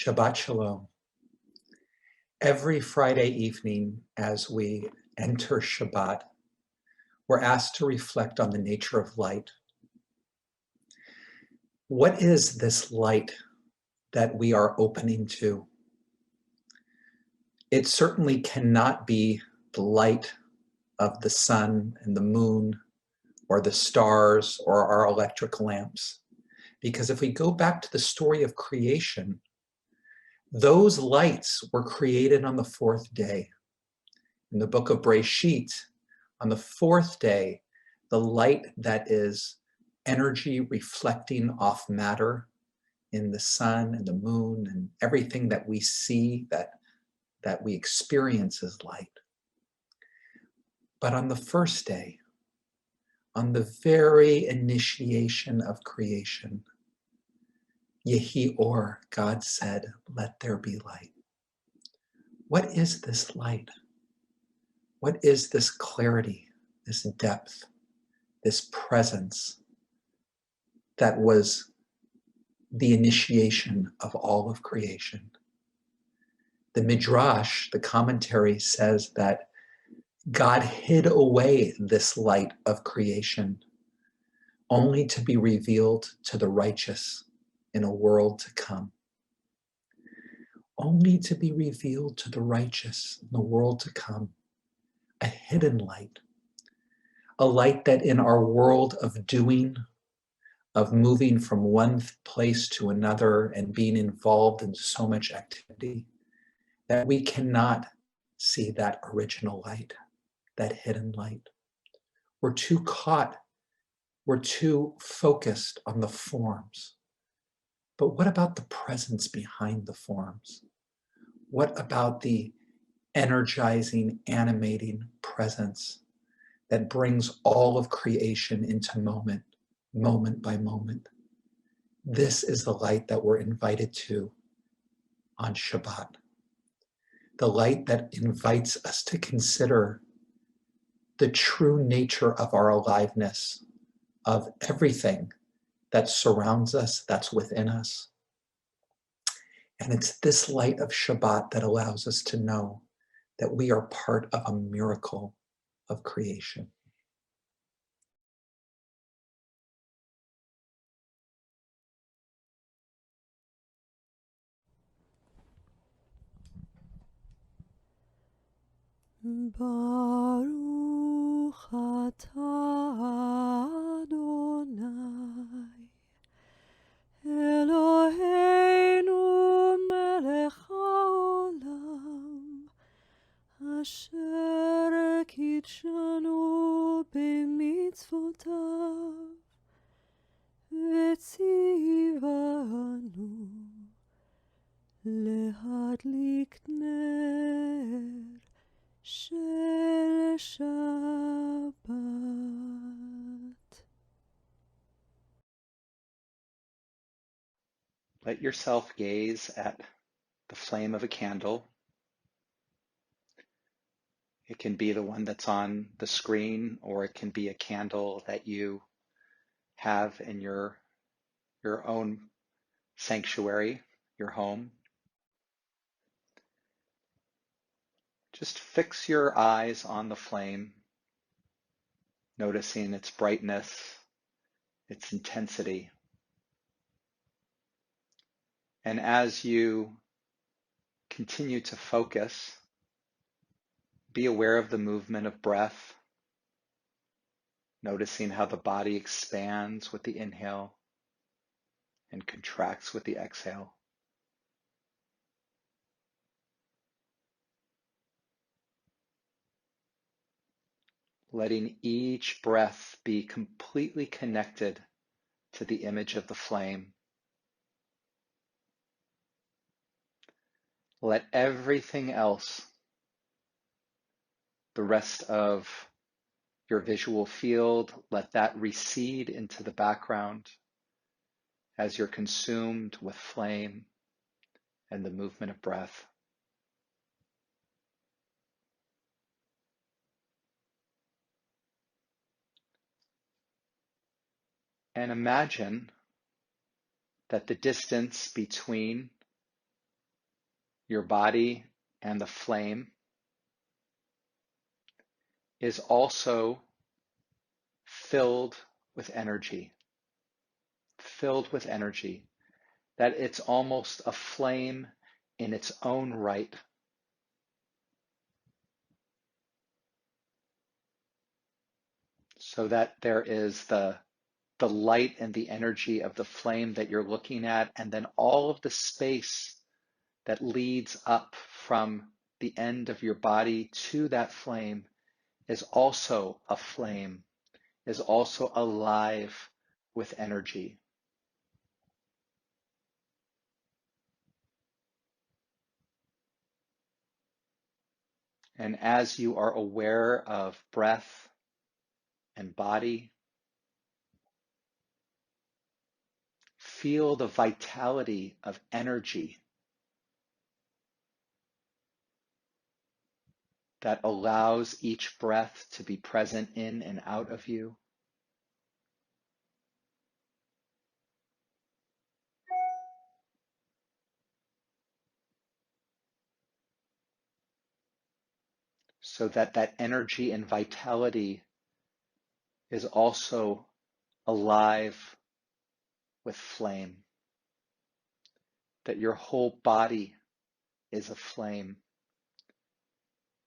Shabbat Shalom. Every Friday evening as we enter Shabbat, we're asked to reflect on the nature of light. What is this light that we are opening to? It certainly cannot be the light of the sun and the moon or the stars or our electric lamps. Because if we go back to the story of creation, those lights were created on the fourth day. In the book of Breshit, on the fourth day, the light that is energy reflecting off matter in the sun and the moon and everything that we see, that we experience as light. But on the first day, on the very initiation of creation, Yehi Or, God said, let there be light. What is this light? What is this clarity, this depth, this presence that was the initiation of all of creation? The Midrash, the commentary, says that God hid away this light of creation only to be revealed to the righteous in a world to come. Only to be revealed to the righteous in the world to come. A hidden light. A light that in our world of doing, of moving from one place to another and being involved in so much activity, that we cannot see that original light, that hidden light. We're too caught, we're too focused on the forms. But what about the presence behind the forms? What about the energizing, animating presence that brings all of creation into moment, moment by moment? This is the light that we're invited to on Shabbat. The light that invites us to consider the true nature of our aliveness, of everything that surrounds us, that's within us. And it's this light of Shabbat that allows us to know that we are part of a miracle of creation. Baruch atah Adonai Eloheinu melech haolam asher kitshanu b'mitzvotav v'tzivanu lehadlik ner Shel Shabbat. Let yourself gaze at the flame of a candle. It can be the one that's on the screen, or it can be a candle that you have in your own sanctuary, your home. Just fix your eyes on the flame, noticing its brightness, its intensity. And as you continue to focus, be aware of the movement of breath, noticing how the body expands with the inhale and contracts with the exhale. Letting each breath be completely connected to the image of the flame. Let everything else, the rest of your visual field, let that recede into the background as you're consumed with flame and the movement of breath. And imagine that the distance between your body and the flame is also filled with energy, that it's almost a flame in its own right. So that there is the light and the energy of the flame that you're looking at, and then all of the space that leads up from the end of your body to that flame is also a flame, is also alive with energy. And as you are aware of breath and body, feel the vitality of energy that allows each breath to be present in and out of you. So that that energy and vitality is also alive with flame, that your whole body is a flame,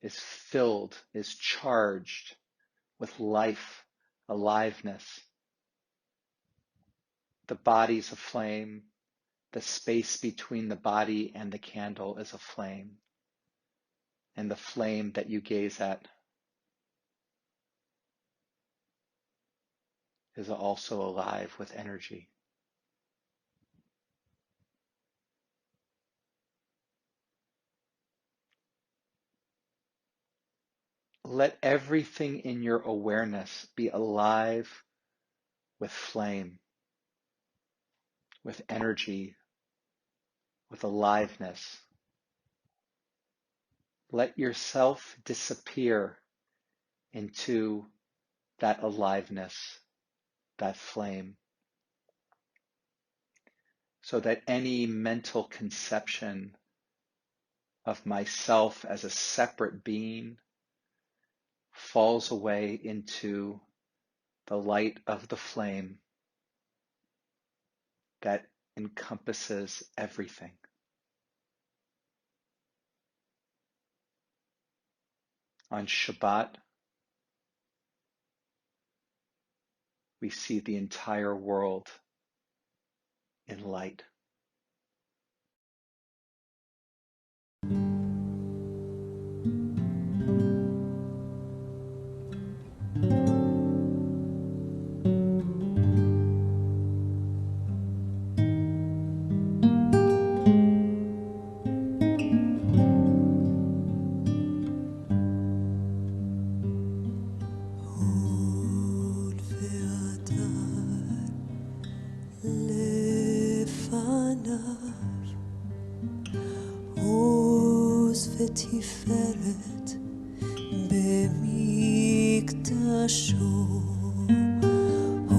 is filled, is charged with life, aliveness. The body's a flame, the space between the body and the candle is a flame, and the flame that you gaze at is also alive with energy. Let everything in your awareness be alive with flame, with energy, with aliveness. Let yourself disappear into that aliveness, that flame, so that any mental conception of myself as a separate being falls away into the light of the flame that encompasses everything. On Shabbat, we see the entire world in light. עוד ועדיין לפניו עוז ותפארת במקדשו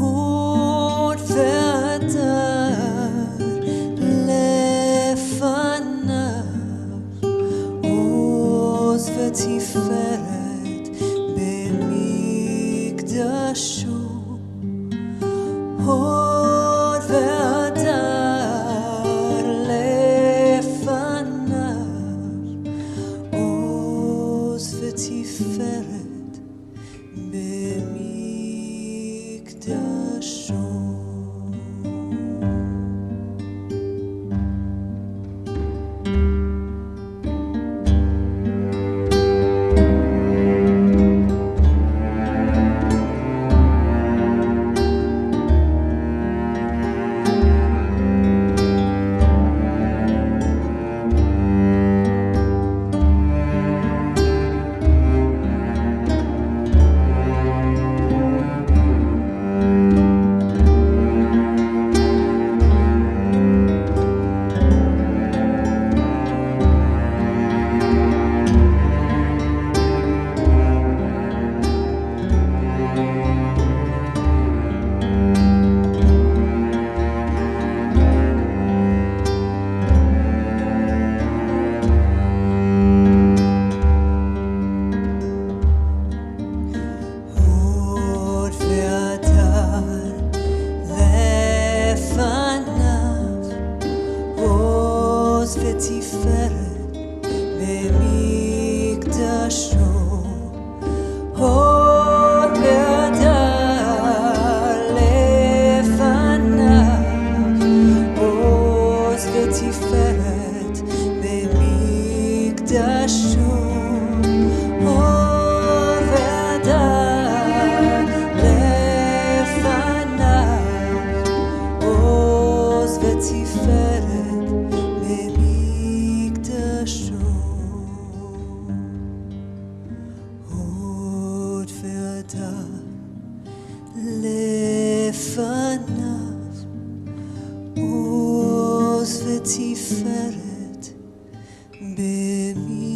עוד ועדיין לפניו עוז ותפארת במקדשו עוד והדר לפניו עוז ותפארת במקדשו. מקדשו עובדה לפניו עוז ותפארת במקדשו הוד והדר לפניו עוז ותפארת במקדשו.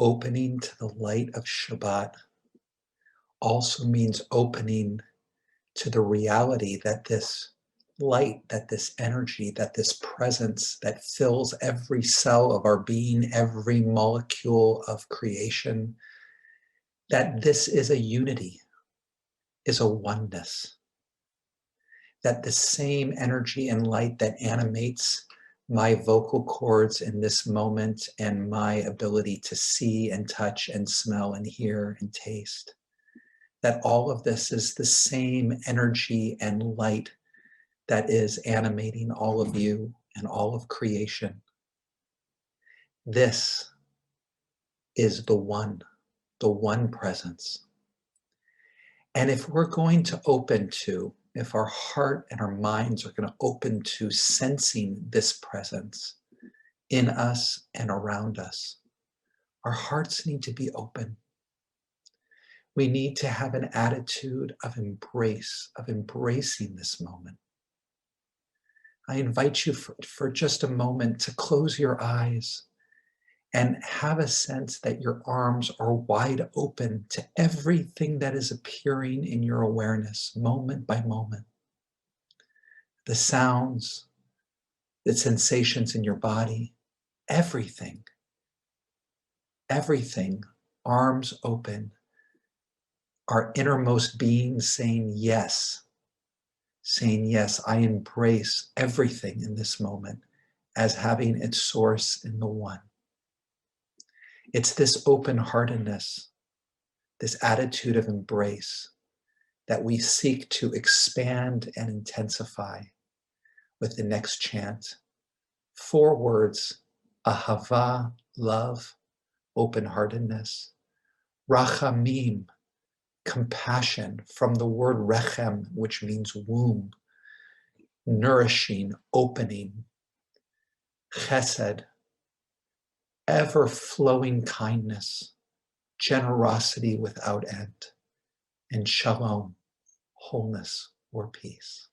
opening to the light of Shabbat also means opening to the reality that this light, that this energy, that this presence that fills every cell of our being, every molecule of creation, that this is a unity, is a oneness, that the same energy and light that animates my vocal cords in this moment and my ability to see and touch and smell and hear and taste, that all of this is the same energy and light that is animating all of you and all of creation. This is the one presence. And if we're going to open to, if our heart and our minds are going to open to sensing this presence in us and around us, our hearts need to be open. We need to have an attitude of embrace, of embracing this moment. I invite you for just a moment to close your eyes and have a sense that your arms are wide open to everything that is appearing in your awareness, moment by moment. The sounds, the sensations in your body, everything, arms open, our innermost being saying yes, I embrace everything in this moment as having its source in the one. It's this open-heartedness, this attitude of embrace that we seek to expand and intensify with the next chant. 4 words: ahava, love, open-heartedness; rachamim, compassion, from the word rechem, which means womb, nourishing, opening; chesed, ever-flowing kindness, generosity without end; and shalom, wholeness or peace.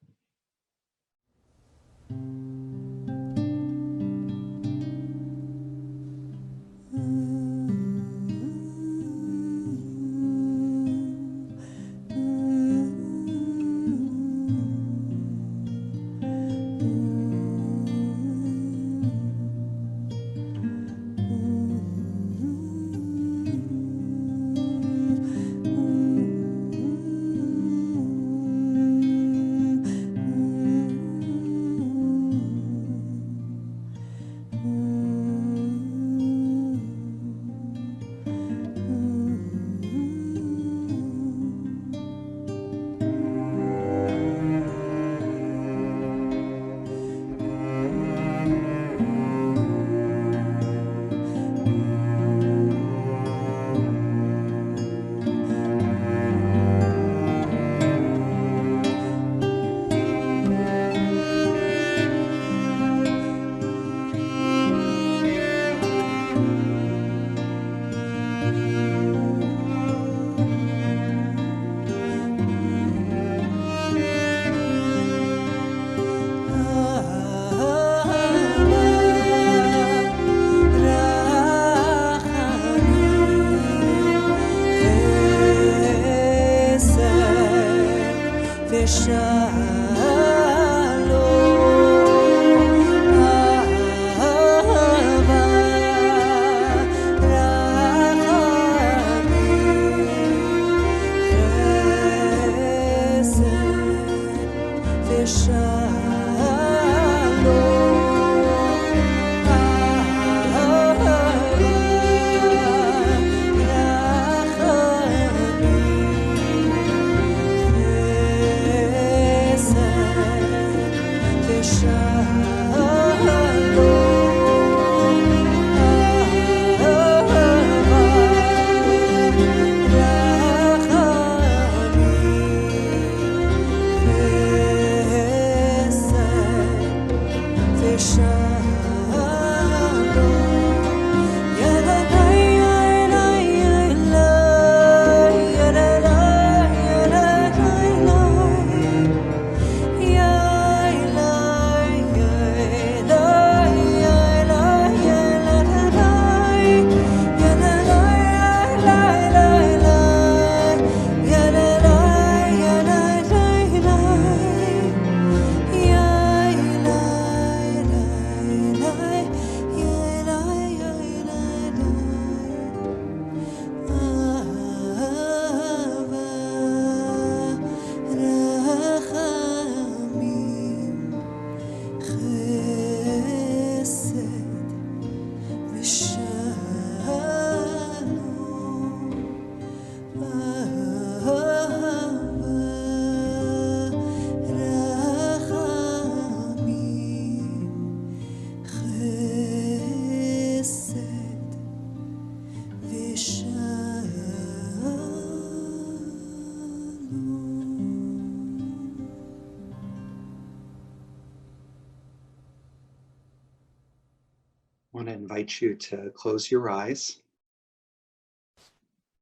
invite you to close your eyes,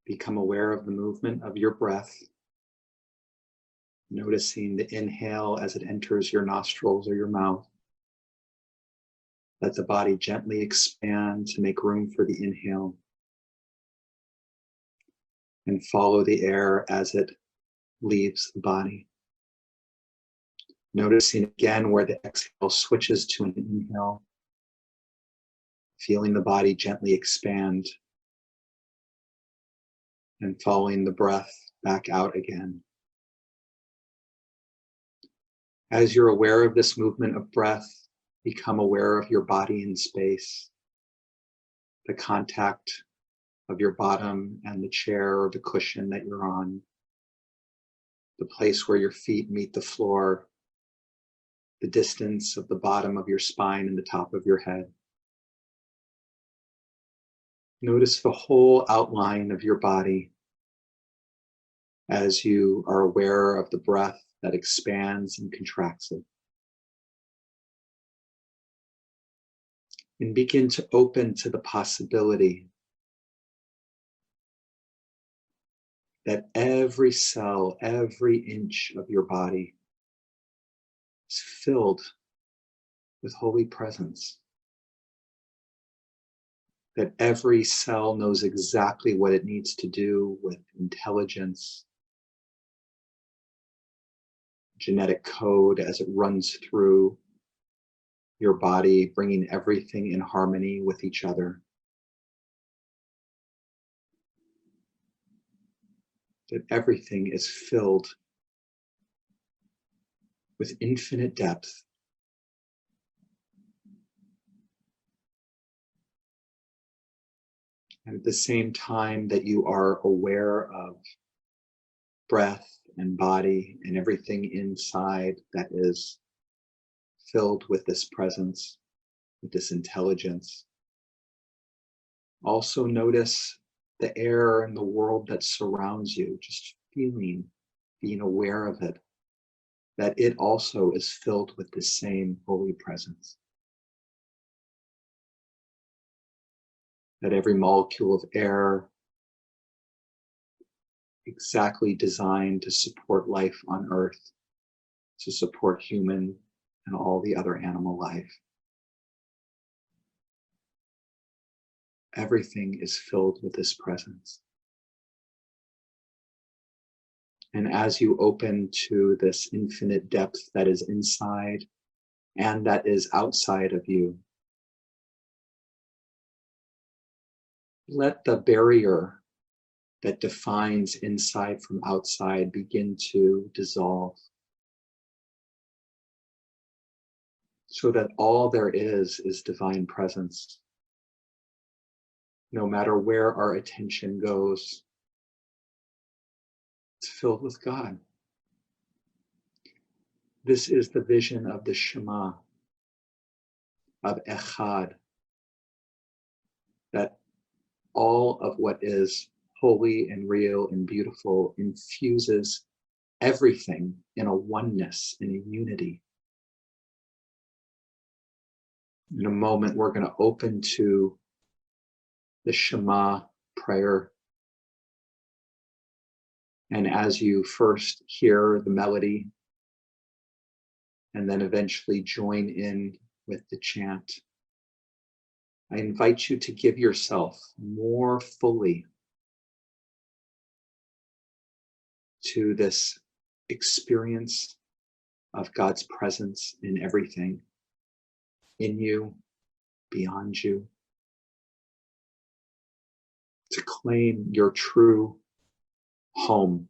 become aware of the movement of your breath, noticing the inhale as it enters your nostrils or your mouth. Let the body gently expand to make room for the inhale, and follow the air as it leaves the body. Noticing again where the exhale switches to an inhale, feeling the body gently expand, and following the breath back out again. As you're aware of this movement of breath, become aware of your body in space, the contact of your bottom and the chair or the cushion that you're on, the place where your feet meet the floor, the distance of the bottom of your spine and the top of your head. Notice the whole outline of your body as you are aware of the breath that expands and contracts it. And begin to open to the possibility that every cell, every inch of your body is filled with holy presence. That every cell knows exactly what it needs to do with intelligence, genetic code as it runs through your body, bringing everything in harmony with each other. That everything is filled with infinite depth. And at the same time that you are aware of breath and body and everything inside that is filled with this presence, with this intelligence, also notice the air and the world that surrounds you, just feeling, being aware of it, that it also is filled with the same holy presence. That every molecule of air exactly designed to support life on Earth, to support human and all the other animal life. Everything is filled with this presence. And as you open to this infinite depth that is inside and that is outside of you, let the barrier that defines inside from outside begin to dissolve, so that all there is divine presence. No matter where our attention goes, it's filled with God. This is the vision of the Shema, of Echad, that all of what is holy and real and beautiful infuses everything in a oneness, in a unity. In a moment, we're going to open to the Shema prayer. And as you first hear the melody, and then eventually join in with the chant, I invite you to give yourself more fully to this experience of God's presence in everything, in you, beyond you, to claim your true home,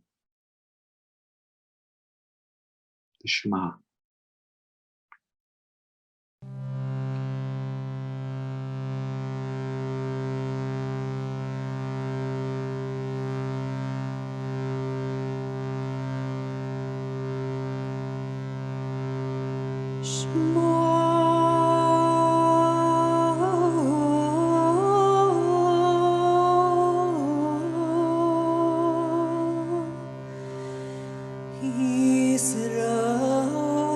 the Shema. Israel.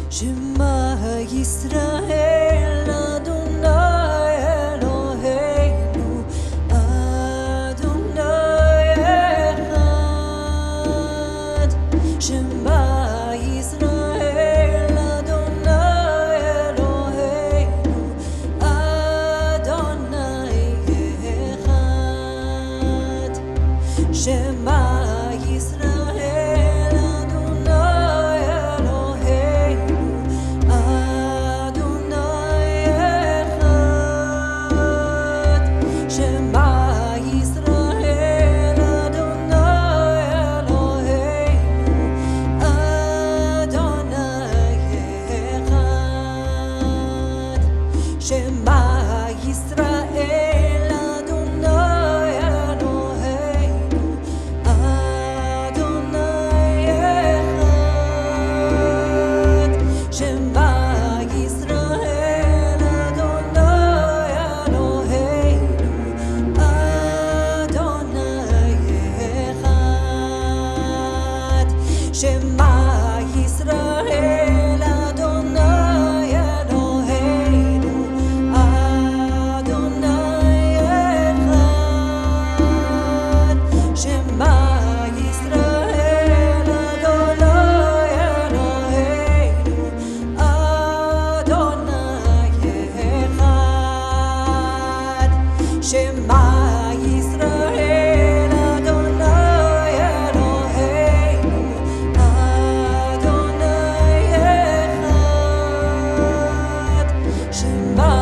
Shema Yisrael Adonai Eloheinu Adonai Echad. Shema Yisrael Adonai Eloheinu Adonai Echad. Shema Yisrael Adonai Eloheinu Adonai Echad. Shema Yisrael Adonai Eloheinu Adonai Echad. Shema Yisrael Adonai Eloheinu Adonai Echad. Shema Yisrael Adonai Eloheinu Adonai Echad. Shema Yisrael Adonai Eloheinu Adonai Echad. Shema Yisrael Adonai Eloheinu Adonai Echad. Shema Yisrael Adonai Eloheinu Adonai Echad. Shema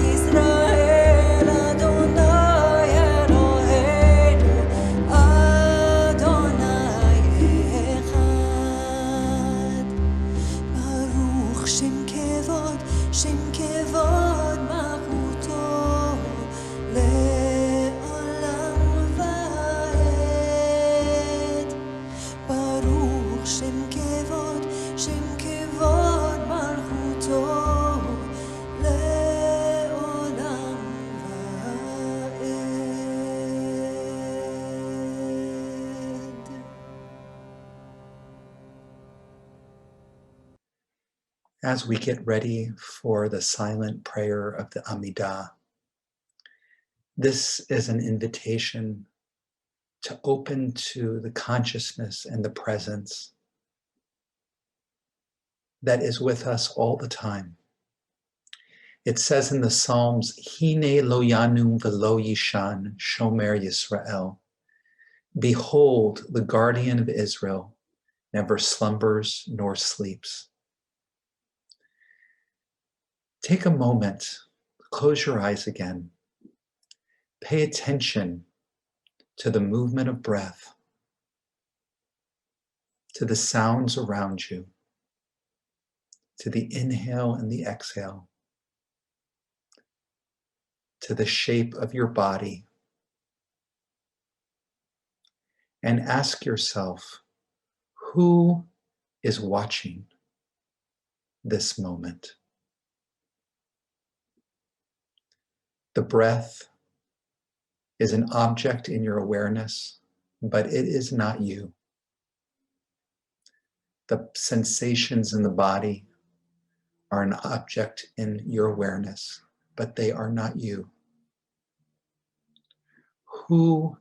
Yisrael Adonai Eloheinu Adonai Echad. Baruch Shem Kevod Malchuto Le'olam Va'ed. Baruch Shem Kevod Malchuto Le'olam Va'ed. As we get ready for the silent prayer of the Amidah, this is an invitation to open to the consciousness and the presence that is with us all the time. It says in the Psalms, Hine lo yanum velo yishan shomer Yisrael. Behold, the guardian of Israel never slumbers nor sleeps. Take a moment, close your eyes again. Pay attention to the movement of breath, to the sounds around you, to the inhale and the exhale, to the shape of your body. And ask yourself, who is watching this moment? The breath is an object in your awareness, but it is not you. The sensations in the body are an object in your awareness, but they are not you. Who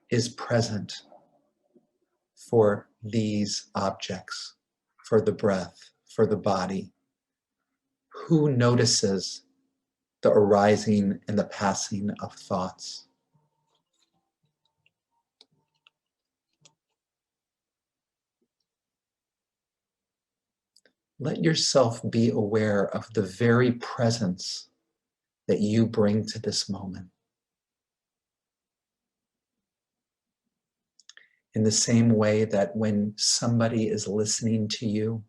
is present for these objects, for the breath, for the body? Who notices the arising and the passing of thoughts? Let yourself be aware of the very presence that you bring to this moment. In the same way that when somebody is listening to you,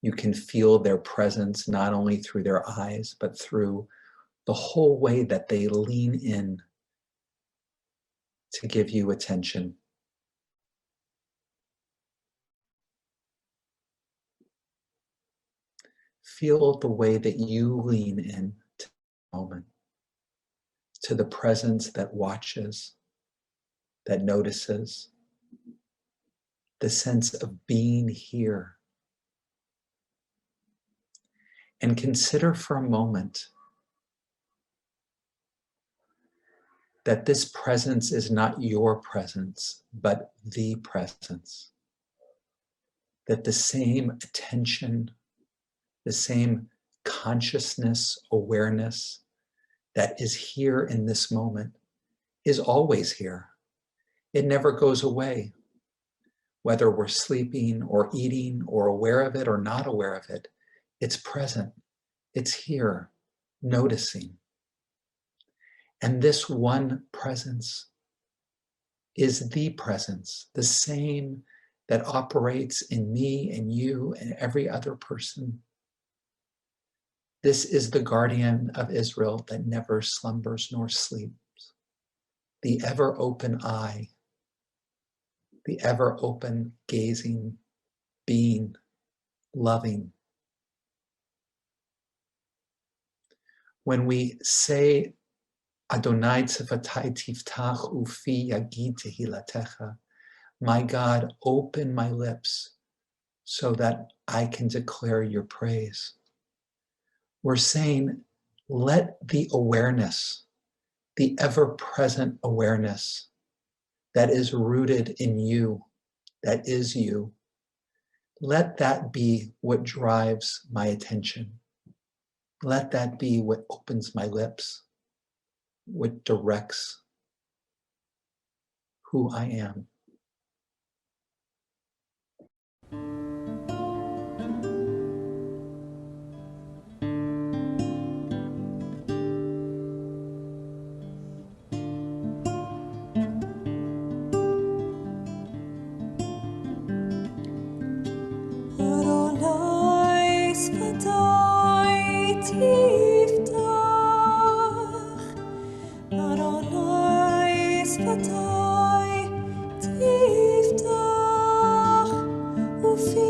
you can feel their presence not only through their eyes, but through the whole way that they lean in to give you attention. Feel the way that you lean in to the moment, to the presence that watches, that notices, the sense of being here. And consider for a moment that this presence is not your presence, but the presence. That the same attention, the same consciousness, awareness that is here in this moment is always here. It never goes away. Whether we're sleeping or eating or aware of it or not aware of it, it's present. It's here, noticing. And this one presence is the presence, the same that operates in me and you and every other person. This is the guardian of Israel that never slumbers nor sleeps, the ever open eye, the ever open gazing, being, loving. When we say, Adonai tzivatai tiftach ufi yagid tehilatecha, my God, open my lips so that I can declare your praise. We're saying, let the awareness, the ever-present awareness that is rooted in you, that is you, let that be what drives my attention. Let that be what opens my lips, what directs who I am. Adonai sfatai tiftach, Adonai sfatai tiftach, ufi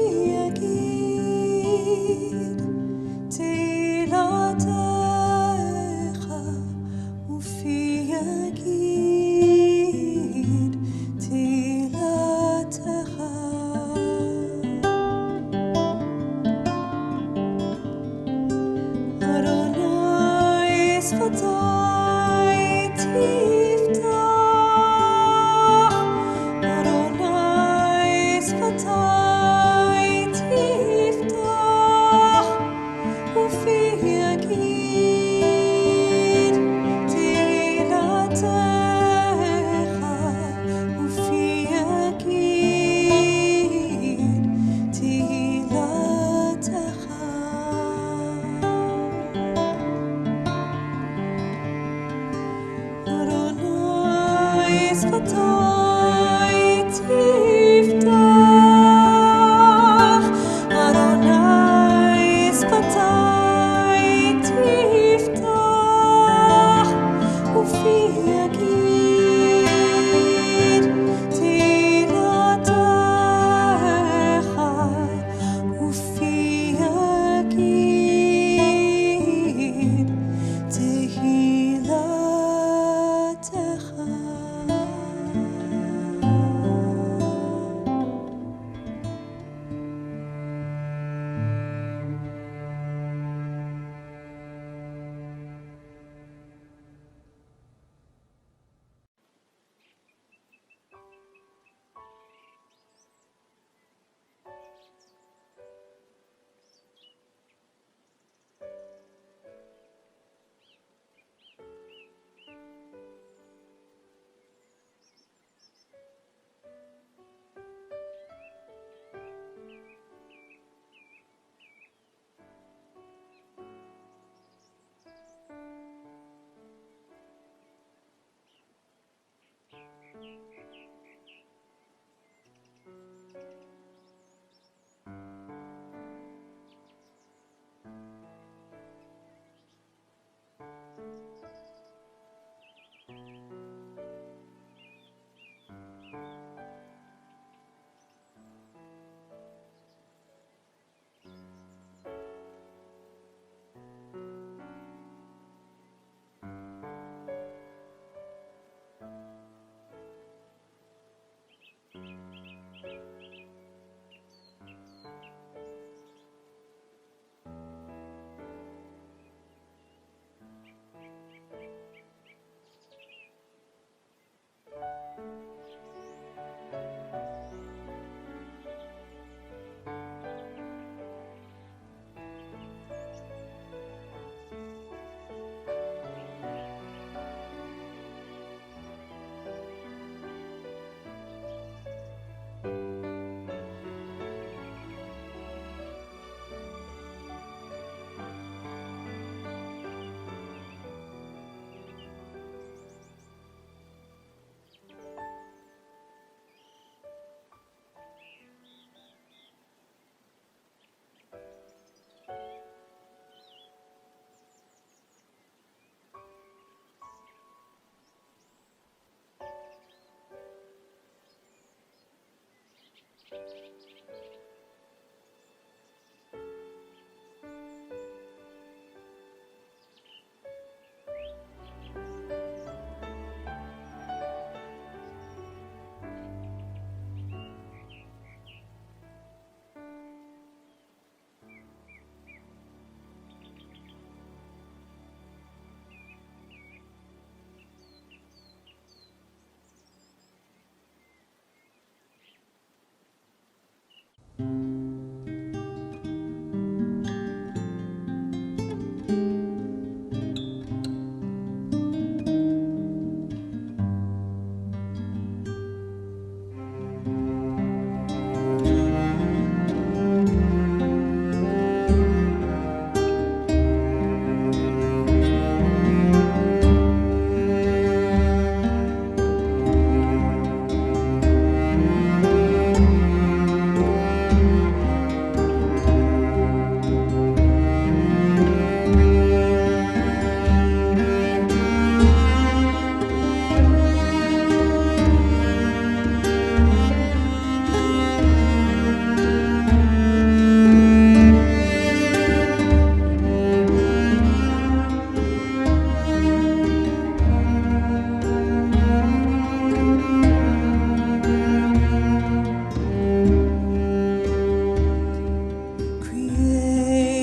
Create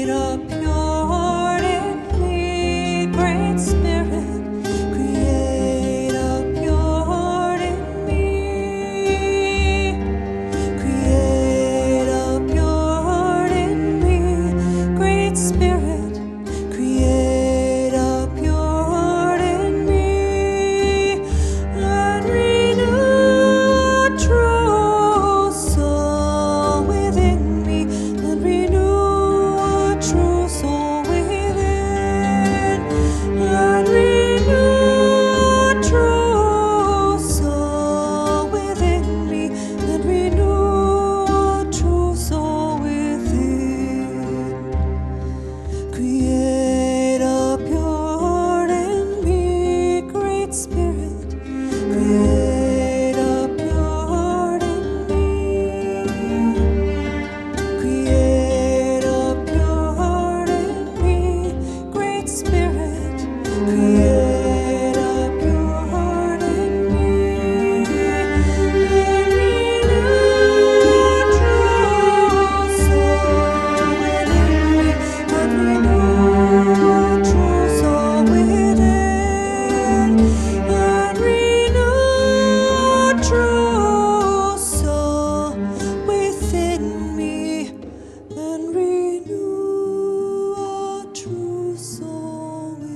a pure in me, Great Spirit. Create a pure in me. Create a pure in me, Great Spirit. Create a pure in me, and renew a true soul within me, and renew a true soul within, and renew a true soul within me, and renew a true soul within. Create a pure in me, Great Spirit. Create a pure in me. Create a pure in me, Great Spirit. Create a pure in me, and renew a true soul within me, and renew a true soul within, and renew a true soul within me, and renew a true soul within.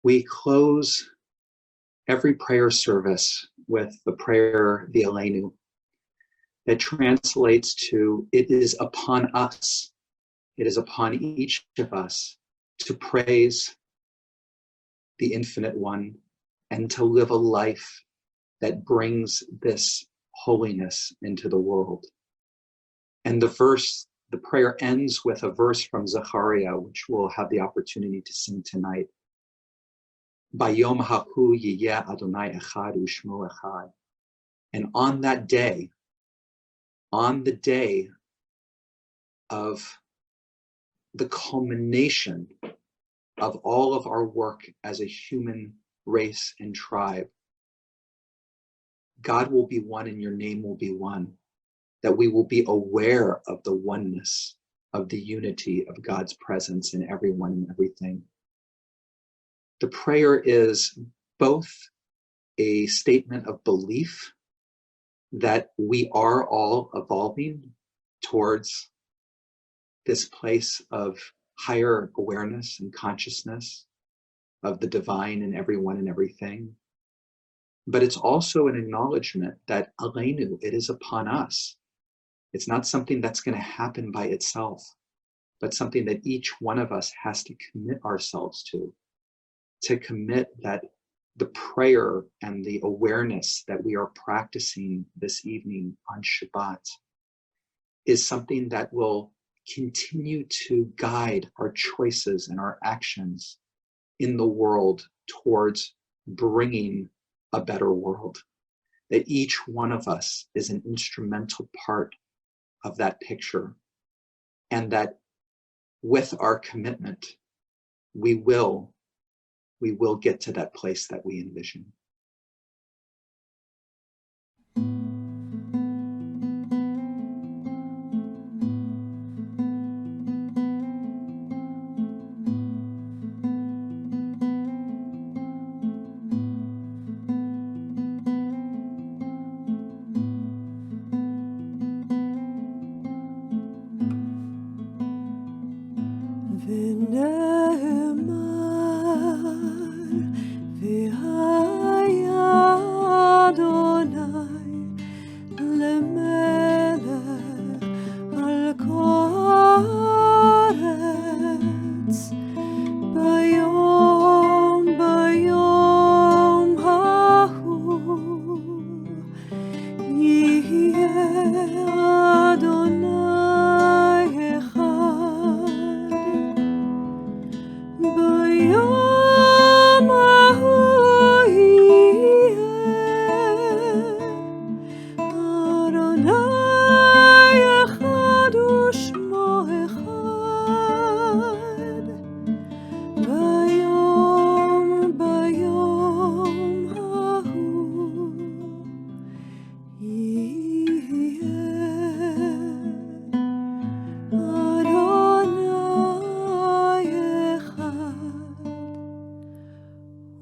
We close every prayer service with the prayer, the Aleinu, that translates to, it is upon us, it is upon each of us to praise the Infinite One and to live a life that brings this holiness into the world. And the prayer ends with a verse from Zechariah, which we'll have the opportunity to sing tonight. Bayom hahu yiyeh Adonai echad u'shmo echad. And on that day, on the day of the culmination of all of our work as a human race and tribe, God will be one and your name will be one, that we will be aware of the oneness, of the unity of God's presence in everyone and everything. The prayer is both a statement of belief that we are all evolving towards this place of higher awareness and consciousness of the divine in everyone and everything. But it's also an acknowledgement that Aleinu, it is upon us. It's not something that's going to happen by itself, but something that each one of us has to commit ourselves to commit that the prayer and the awareness that we are practicing this evening on Shabbat is something that will continue to guide our choices and our actions in the world towards bringing a better world. That each one of us is an instrumental part of that picture, and that with our commitment, we will get to that place that we envision.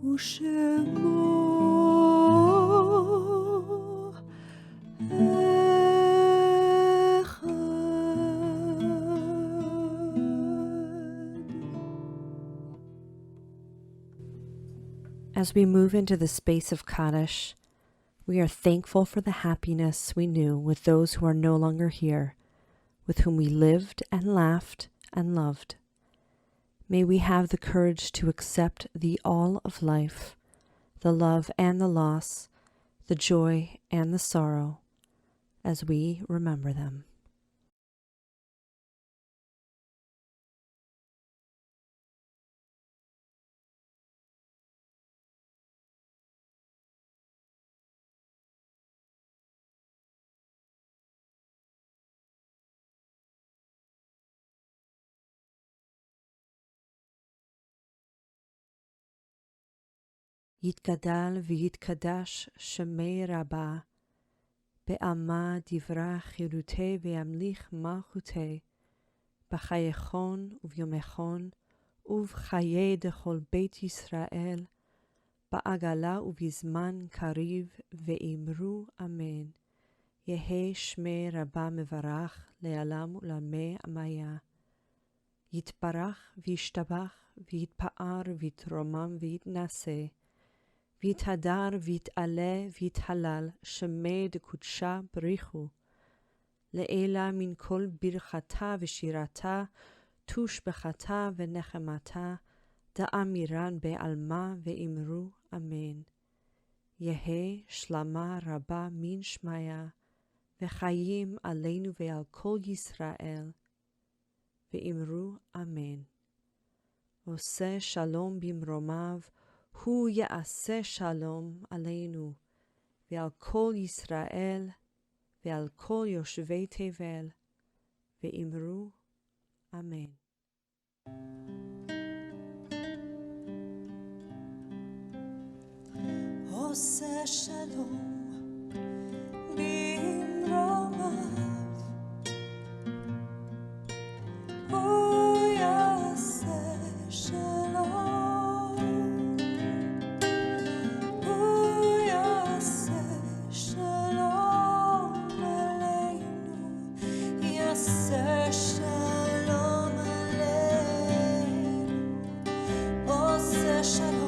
ושמו As we move into the space of Kaddish, we are thankful for the happiness we knew with those who are no longer here, with whom we lived and laughed and loved. May we have the courage to accept the all of life, the love and the loss, the joy and the sorrow, as we remember them. יתגדל ויתקדש שמי רבה, בעלמא דברה חירותי וימליך מלכותי, בחייכון וביומכון ובחיי דכל בית ישראל, בעגלה ובזמן קריב ואמרו אמן. יהי שמי רבה מברך לעולם ולעולמי עמיה. יתברך וישתבח ויתפאר ויתרומם ויתנשא, ויתהדר ויתעלה ויתהלל שמי דקודשה בריחו. לעילה מן כל ברכתה ושירתה, תושבחתה ונחמתה, דאמירן בעלמא ואמרו אמן. יהי שלמה רבה מן שמיה, וחיים עלינו ועל כל ישראל, ואמרו אמן. עושה שלום במרומיו, הוא יעשה שלום עלינו, ועל כל ישראל, ועל כל יושבי תבל, ואמרו אמן. עושה שלום במרומיו, הוא יעשה שלום, הוא יעשה שלום עלינו, יעשה שלום עלינו, עושה שלום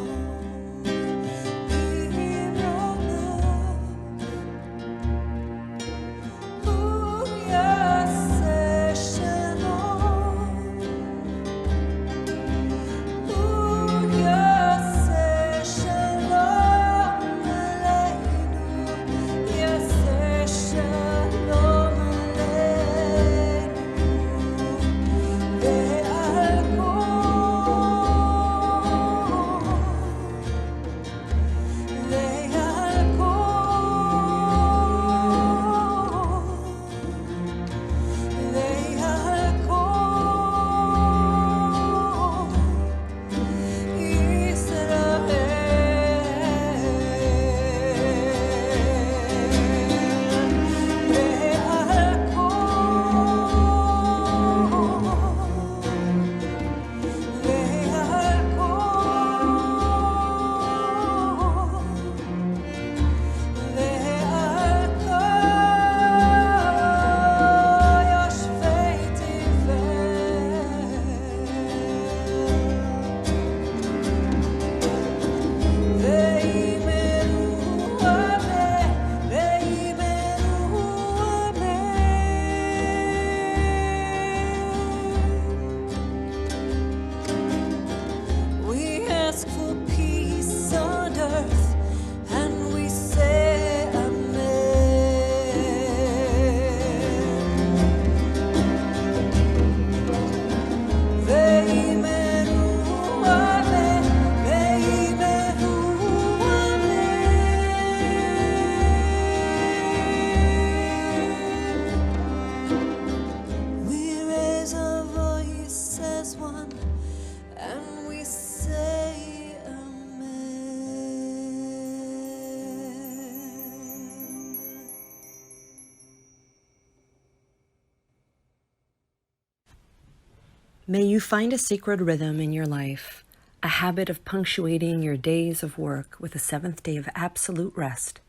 May you find a sacred rhythm in your life, a habit of punctuating your days of work with a seventh day of absolute rest.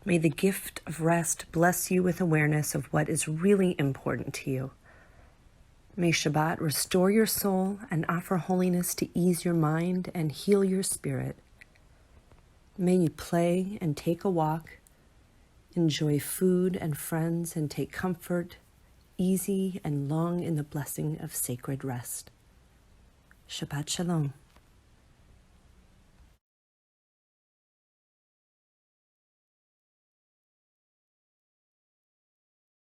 May the gift of rest bless you with awareness of what is really important to you. May Shabbat restore your soul and offer holiness to ease your mind and heal your spirit. May you play and take a walk, enjoy food and friends, and take comfort, easy and long in the blessing of sacred rest. Shabbat Shalom.